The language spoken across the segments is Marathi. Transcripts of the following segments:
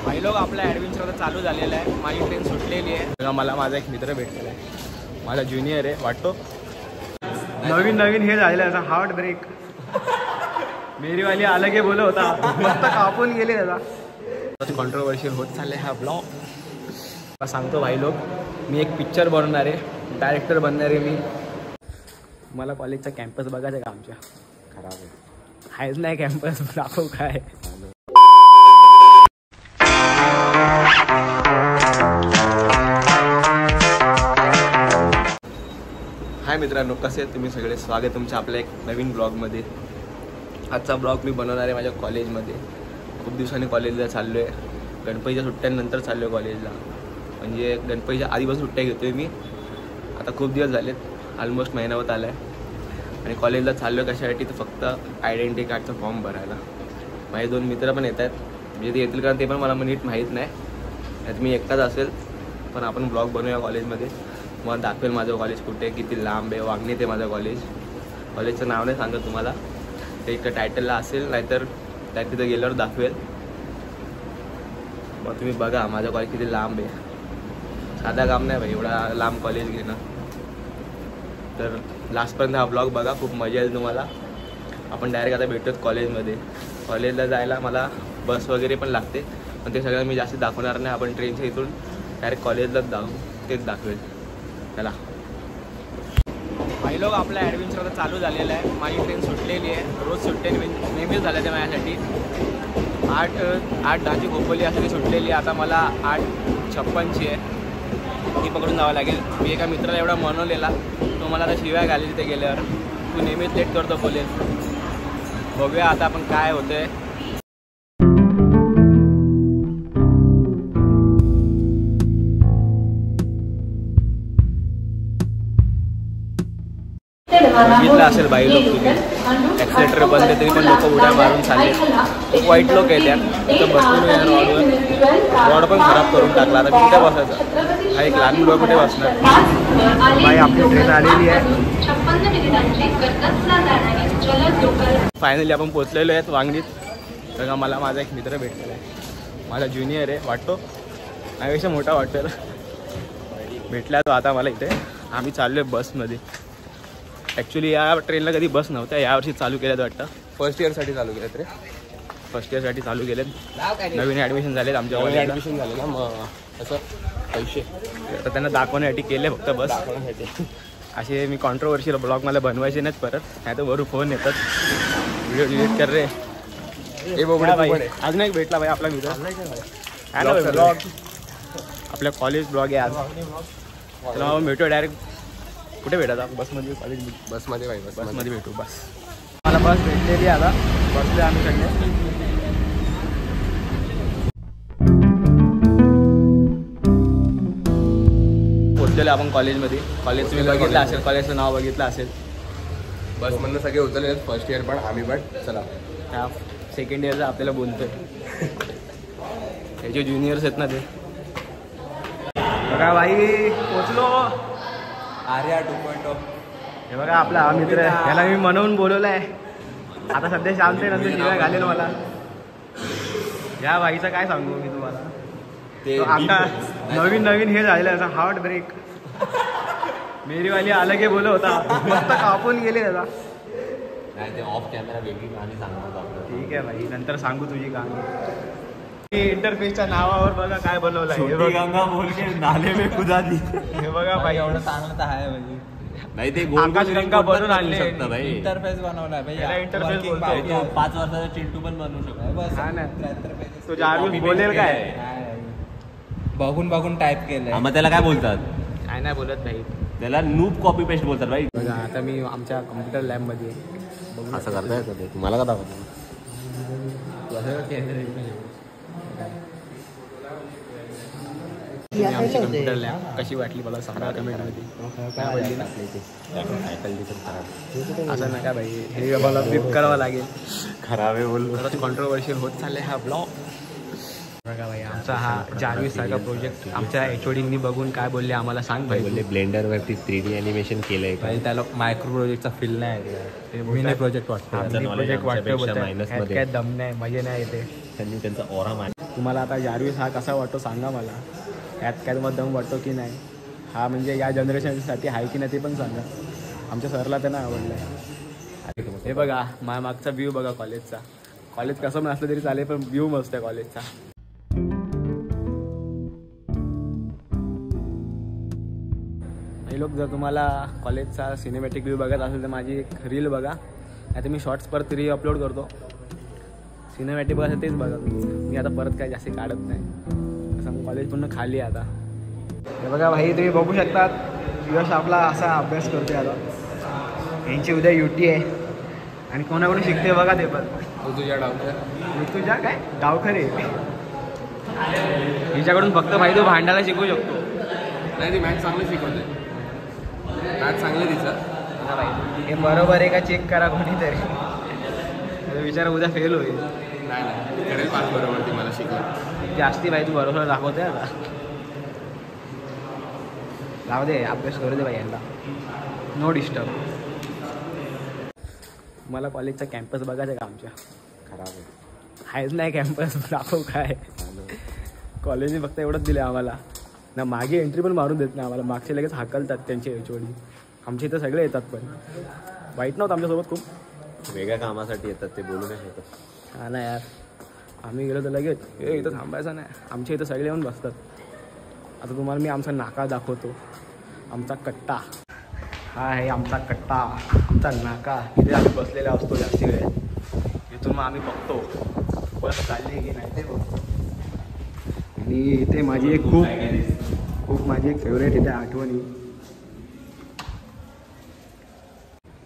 भाई लोक आपला ॲडव्हेंचर आता चालू झालेला आहे. माझी ट्रेन सुटलेली आहे. मला माझा एक मित्र भेटलेला आहे, माझा ज्युनियर आहे वाटतो. नवीन हे झालेलं आहे असं हार्ट ब्रेक. मेरीवाली अलग आहे बोल होता, मस्त कापून गेले त्याचा. कॉन्ट्रोवर्शियल होत चालले हा ब्लॉग. सांगतो भाई लोक, मी एक पिक्चर बनवणार आहे, डायरेक्टर बनणार आहे मी. मला कॉलेजचा कॅम्पस बघायचा का आमच्या? खराब आहेच नाही कॅम्पस, दाखव काय. हाय मित्रांनो, कसे आहेत तुम्ही सगळे? स्वागत तुमचं आपल्या एक नवीन ब्लॉगमध्ये. आजचा ब्लॉग मी बनवणार आहे माझ्या कॉलेजमध्ये. खूप दिवसांनी कॉलेजला चाललो आहे. गणपतीच्या सुट्ट्यांनंतर चाललो आहे कॉलेजला. म्हणजे गणपतीच्या आधीपासून सुट्ट्या घेतो आहे मी. आता खूप दिवस झालेत, ऑलमोस्ट महिना होत आला आहे. आणि कॉलेजला चाललो आहे कशासाठी? तर फक्त आयडेंटिटी कार्डचा फॉर्म भरायला. माझे 2 मित्र पण येत आहेत. म्हणजे ते येतील कारण ते पण मला नीट माहीत नाही. त्यात मी एकटाच असेल, पण आपण ब्लॉग बनवूया कॉलेजमध्ये. मला दाखवेल माझं कॉलेज कुठे, किती लांब आहे. वागणीत आहे माझं कॉलेज. कॉलेजचं नाव नाही सांगत तुम्हाला, ते एक टायटलला असेल, नाहीतर त्या तिथं गेल्यावर दाखवेल. मग तुम्ही बघा माझं कॉलेज किती लांब आहे. साधा काम नाही भाई एवढा लांब कॉलेज घेणं. तर लास्टपर्यंत हा ब्लॉग बघा, खूप मजा येईल तुम्हाला. आपण डायरेक्ट आता भेटतोच कॉलेजमध्ये. कॉलेजला जायला मला बस वगैरे पण लागते, पण ते सगळं मी जास्त दाखवणार नाही. आपण ट्रेनच्या इथून डायरेक्ट कॉलेजलाच जाऊ, तेच दाखवेल. चला काही लोक आपला ॲडव्हेंचर आता चालू झालेला आहे. माझी ट्रेन सुटलेली आहे. रोज सुट्टे नेहमीच झाल्या त्या माझ्यासाठी. 8:10ची खोपोली असं सुटलेली आहे. आता मला 8:56ची आहे, ती पकडून जावं लागेल. मी एका मित्राला एवढा मनवलेला, तो मला आता शिव्या घालेल तिथे गेल्यावर. तू नेहमीच लेट करतो बोलेल. बघूया आता आपण काय होतंय. बघितलं असेल बाई लोक तुम्ही, ॲक्सिलेटर बंद आहे तरी पण लोक उड्या मारून चालले. खूप वाईट लोक आहे त्यात. तिथं बसून रॉडवर रॉड पण खराब करून टाकला. आता कुठे बसायचं? हा एक लहान मुलं कुठे बसणार? बाई आपली ट्रेन आलेली आहे. फायनली आपण पोचलेलो आहेत वांगणीत. बघा मला माझा एक मित्र भेटलेला आहे, माझा ज्युनियर आहे वाटतो, माझ्यापेक्षा मोठा वाटतो. भेटला तो आता मला इथे. आम्ही चाललो आहे बसमध्ये. ॲक्च्युली या ट्रेनला कधी बस नव्हत्या, यावर्षी चालू केल्यात वाटतं. फर्स्ट इयरसाठी चालू केल्यात रे. फर्स्ट इयरसाठी चालू केलेत. नवीन ॲडमिशन झालेत आमच्या कॉलेजला. ॲडमिशन झालं ना, मग असं पैसे तर त्यांना दाखवण्यासाठी केले फक्त बस दाखवण्यासाठी. असे मी कॉन्ट्रोवर्शियल ब्लॉग मला बनवायचे नाहीत परत, नाही तर वरून फोन येतात व्हिडिओ डिलीट कर रे. हे बघा भाई, अजून एक भेटला भाई आपला मित्र. ब्लॉग आपल्या कॉलेज ब्लॉग आहे आज. तर मग भेटू डायरेक्ट. कुठे भेटायचा? बसमध्ये? कॉलेजमध्ये? बसमध्ये भाई, बसमध्ये भेटू. बस मला बस भेटलेली आता. बसले आम्ही सगळे. पोचलेलो आपण कॉलेजमध्ये. कॉलेज तुम्ही बघितलं असेल, कॉलेजचं नाव बघितलं असेल. बसमधनं सगळे उतरले. फर्स्ट इयर पण, आम्ही पण. चला ह्या सेकंड इयरचं आपल्याला बोलतोय. त्याचे ज्युनियर्स आहेत ना ते. बघा भाई पोचलो. आर्या 2.0. हे बघा आपला हा मित्र, याला मी मनवून बोलवलं आहे. आता सध्या शांत नंतर शिवाय घालेल मला. या भाईचं काय सांगू मी तुम्हाला. ते आता नवीन हे झालेलं आहे असं हार्ट ब्रेक. मेरीवाली अलग आहे बोल होता, मस्त कापून गेले त्याचा. नाही ते ऑफ कॅमेरा वेगळी कहाणी सांगतो आपण. ठीक आहे भाई, नंतर सांगू तुझी कहाणी. इंटरफेसच्या नावावर बघा काय बनवलं आहे. गंगा बोल के नाले में कुदा दी. हे बघा भाई, एवढं चांगलं तर आहे म्हणजे. नाही ते आकाशगंगा बनवून आणली शकतं भाई. इंटरफेस बनवलाय भाई. इंटरफेस बोलतोय. 5 वर्षाचा चिंटू पण बनवू शकतो. हा ना, तो जारविस बोलेल काय? बघून टाईप केलंय. मग त्याला काय बोलतात? काय नाही बोलत भाई, त्याला नूब कॉपी पेस्ट बोलतात भाई. बघा आता मी आमच्या कम्प्युटर लॅबमध्ये. असं करता येतं ते? तुम्हाला का दाखवतो? आमची कम्प्युटर लॅब कशी वाटली मला सांगा कमेंटमध्ये. असं नका भाई, हे मला फ्लिप करावं लागेल. खराब आहे बोल. कॉन्ट्रोवर्शियल होत चाललंय हा ब्लॉग. बघा भाई आमचा हा जारविस सारखा प्रोजेक्ट आमच्या एचओडींनी बघून काय बोलले आम्हाला सांग भाई. बोलले ब्लेंडरवरती 3D ॲनिमेशन केलंय भाई. त्याला मायक्रो प्रोजेक्टचा फील नाही, मिनी प्रोजेक्ट वाटतो. प्रोजेक्ट वाटतं, काय दम नाही, मजा नाही येते. त्यांनी त्यांचा ओरा मांडला. तुम्हाला आता जारवीस हा कसा वाटतो सांगा मला. यात काय तुम्हाला दम वाटतो की नाही, हा म्हणजे या जनरेशनसाठी आहे की नाही ते पण सांगा. आमच्या सरला तर नाही आवडलं आहे. हे बघा माझ्या मागचा व्ह्यू बघा कॉलेजचा. कॉलेज कसं पण असलं तरी चालेल पण व्ह्यू मस्त आहे कॉलेजचा. हे लोक जर तुम्हाला कॉलेजचा सिनेमॅटिक व्ह्यू बघत असेल तर माझी एक रील बघा, नाही तर मी शॉर्ट्स परत री अपलोड करतो. सिनेमॅटिक बघायचं तेच बघा. मी आता परत काय जास्त काढत नाही. असं कॉलेज पूर्ण खाली आहे आता. हे बघा भाई तुम्ही बघू शकतात यश आपला असा अभ्यास करतोय आता. यांची उद्या युटी आहे आणि कोणाकडून शिकते बघा ते पण. तुझ्या काय गावखरे हिच्याकडून फक्त भाई तो भांडायला शिकू शकतो. नाही ती मॅथ चांगलं शिकवते. मॅथ चांगलं तिचं. हे बरोबर आहे का चेक करा कोणीतरी. विचार उद्या फेल होईल. नाही करेल पास बरोबर ती मला शिकवत. जास्ती भाई तू बरोबर दाखवते आता. जाऊ दे अभ्यास करू दे भाई यांना. No disturb. मला कॉलेजचा कॅम्पस बघायचा आहे का आमच्या. खराब आहे. आहेच नाही कॅम्पस दाखव काय. कॉलेजने फक्त एवढंच दिलं आम्हाला ना. मागे एंट्री पण मारून देत नाही आम्हाला. मागचे लगेच हाकलतात त्यांचे एचओडी. आमच्या इथं सगळे येतात पण वाईट नव्हतं आमच्यासोबत खूप. वेगळ्या कामासाठी येतात ते बोलू नाही शकत. हा ना यार. आम्ही गेलो तर लगेच इथं थांबायचं नाही. आमच्या इथं सगळे येऊन बसतात. आता तुम्हाला मी आमचा नाका दाखवतो. आमचा कट्टा हा आहे. आमचा कट्टा आमचा नाका. इथे आम्ही बसलेला असतो जास्ती वेळ. इथून मग आम्ही बघतो बस चालली की नाही ते बघतो. आणि इथे माझी एक खूप माझी एक फेवरेट इथे आठवणी.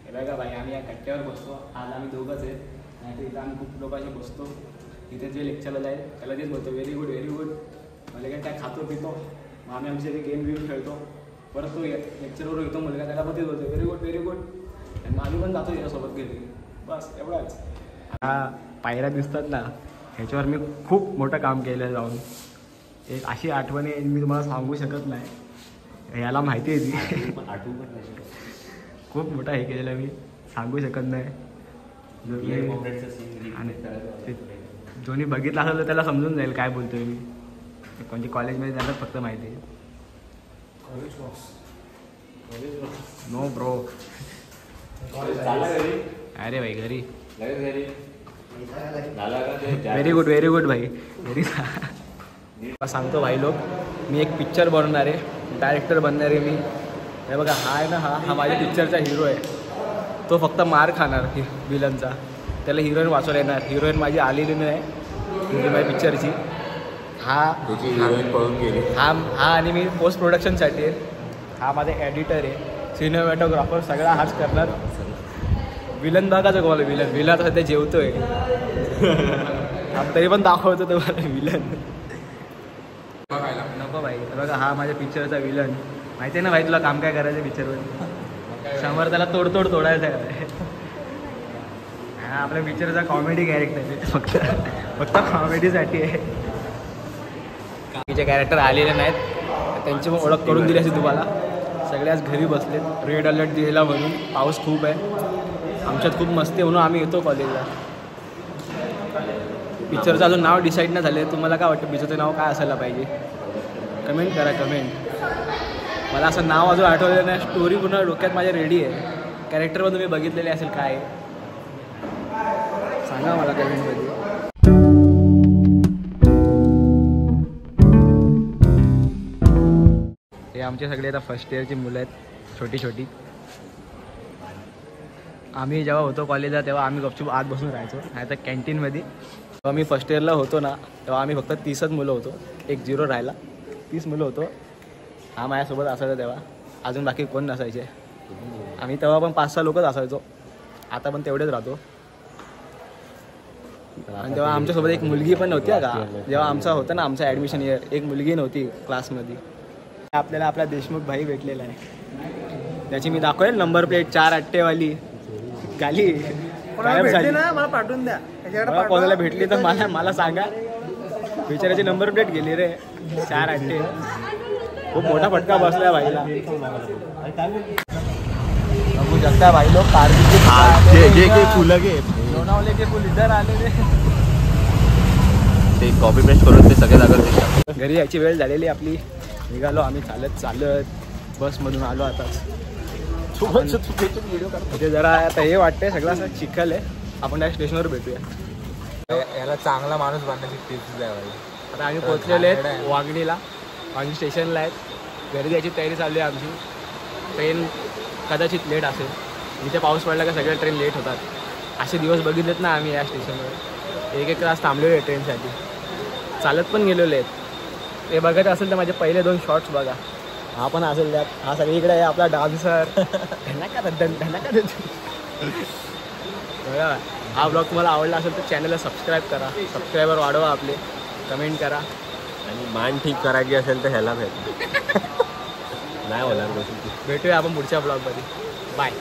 हे बघा भाई आम्ही या कट्ट्यावर बसतो. आज आम्ही दोघंच आहेत. नाही तर इथं आम्ही खूप लोकांशी बसतो. इथे जे लेक्चरला जाईल त्याला तेच बोलतो व्हेरी गुड व्हेरी गुड. मला काय खातो पितो. मग आम्ही आमचे ते गेम बिम खेळतो. परत तो लेक्चरवर येतो मुलगा त्याला पण तेच बोलतो व्हेरी गुड व्हेरी गुड. आणि मग आम्ही पण जातो याच्यासोबत घरी. बस एवढाच. हा पायऱ्या दिसतात ना ह्याच्यावर मी खूप मोठं काम केलं जाऊन. एक अशी आठवणी मी तुम्हाला सांगू शकत नाही. याला माहिती आहे ती. आठवू पण नाही. खूप मोठा हे केलेलं मी सांगू शकत नाही. आणि दोन्ही बघितलं असेल तर त्याला समजून जाईल काय बोलतोय मी. कोणती कॉलेजमध्ये जातात फक्त माहिती आहे. No bro. अरे भाई घरी व्हेरी गुड भाई व्हेरी. सांगतो भाई लोक मी एक पिक्चर बनवणार आहे. डायरेक्टर बनणार आहे मी. हे बघा हा आहे ना हा माझ्या पिक्चरचा हिरो आहे. तो फक्त मार खाणार विलनचा. त्याला हिरोईन वाचवायला येणार. हिरोईन माझी आलेली नाही म्हणजे माझ्या पिक्चरची. हिरोईन पळून गेली. हा आणि मी पोस्ट प्रोडक्शनसाठी आहे. हा माझा एडिटर आहे. सिनेमॅटोग्राफर सगळा हाच करणार. विलन बघायचं तुम्हाला. विलन सध्या जेवतोय. तरी पण दाखवतो तुम्हाला विलन. नको भाई. बघा हा माझ्या पिक्चरचा विलन. माहिती आहे ना भाई तुला काम काय करायचं पिक्चरवर. समोर त्याला तोडायचं आहे. हा आपल्या पिक्चरचा कॉमेडी कॅरेक्टर आहे. फक्त कॉमेडीसाठी आहे. बाकीचे कॅरेक्टर आलेले नाहीत. त्यांची पण ओळख करून दिली असेल तुम्हाला. सगळ्याच घरी बसलेत. रेड अलर्ट दिलेला म्हणून. पाऊस खूप आहे आमच्यात. खूप मस्ती म्हणून आम्ही येतो कॉलेजला. पिक्चरचं अजून नाव डिसाईड नाही झाले. तुम्हाला काय वाटतं पिक्चरचं नाव काय असायला पाहिजे. कमेंट करा कमेंट. मला असं नाव अजून आठवलेलं नाही. स्टोरी पूर्ण डोक्यात माझ्या रेडी आहे. कॅरेक्टर पण तुम्ही बघितलेले असेल काय सांगा मला कमेंटमध्ये. हे आमचे सगळे आता फर्स्ट इयरची मुलं आहेत छोटी छोटी. आम्ही जेव्हा होतो कॉलेजला तेव्हा आम्ही गपचूप आत बसून राहायचो. नाही तर कॅन्टीनमध्ये. जेव्हा मी फर्स्ट इयरला होतो ना तेव्हा आम्ही फक्त 30च मुलं होतो. 1 0 राहिला. 30 मुलं होतो. हा माझ्यासोबत असायचा तेव्हा. अजून बाकी कोण नसायचे. आम्ही तेव्हा पण 5-6 लोकच असायचो. आता पण तेवढेच राहतो. आणि तेव्हा आमच्यासोबत एक मुलगी पण नव्हती का. जेव्हा आमचा होता ना आमचा ॲडमिशन इयर एक मुलगी नव्हती क्लासमध्ये. आपल्याला आपला देशमुख भाई भेटलेला आहे. त्याची मी दाखवेल नंबर प्लेट 4 अट्टेवाली गाली. मला पाठवून द्या. कोणाला भेटली तर मला सांगा. बिचाराची नंबर प्लेट गेली रे. 4 अट्टे. खूप मोठा फटका बसला भाईला. बघू शकता भाई लोक कारगिलचे फुलं घे. लोणावले के फुल इधर आले रे. ते कॉपी पेस्ट करून ते सगळे जागा दिसतात. घरी यायची वेळ झालेली आपली. निघालो आम्ही चालत बसमधून आलो आता. इथे जरा आता हे वाटतंय सगळं असं चिखल आहे. आपण त्या स्टेशनवर भेटूया. याला चांगला माणूस बांधण्याची टिप्स द्यावी. आता आम्ही पोहोचलेले आहेत वागणीला. वागणी स्टेशनला आहेत. घरी जायची तयारी चालू आहे आमची. ट्रेन कदाचित लेट असेल. इथे पाऊस पडला का सगळ्या ट्रेन लेट होतात. असे दिवस बघितलेत ना आम्ही या स्टेशनवर. एक तास थांबलेलो आहे ट्रेनसाठी. चालत पण गेलेलो आहेत. ते बघत असेल तर माझे पहिले 2 शॉर्ट्स बघा. हा पण असेल त्यात. हा सगळीकडे आहे आपला डान्सर. हा ब्लॉग तुम्हाला आवडला असेल तर चॅनलला सबस्क्राईब करा. सबस्क्रायबर वाढवा आपले. कमेंट करा. आणि मान ठीक करायची असेल तर ह्याला भेट नाही होणार. भेटूया आपण पुढच्या ब्लॉगमध्ये. बाय.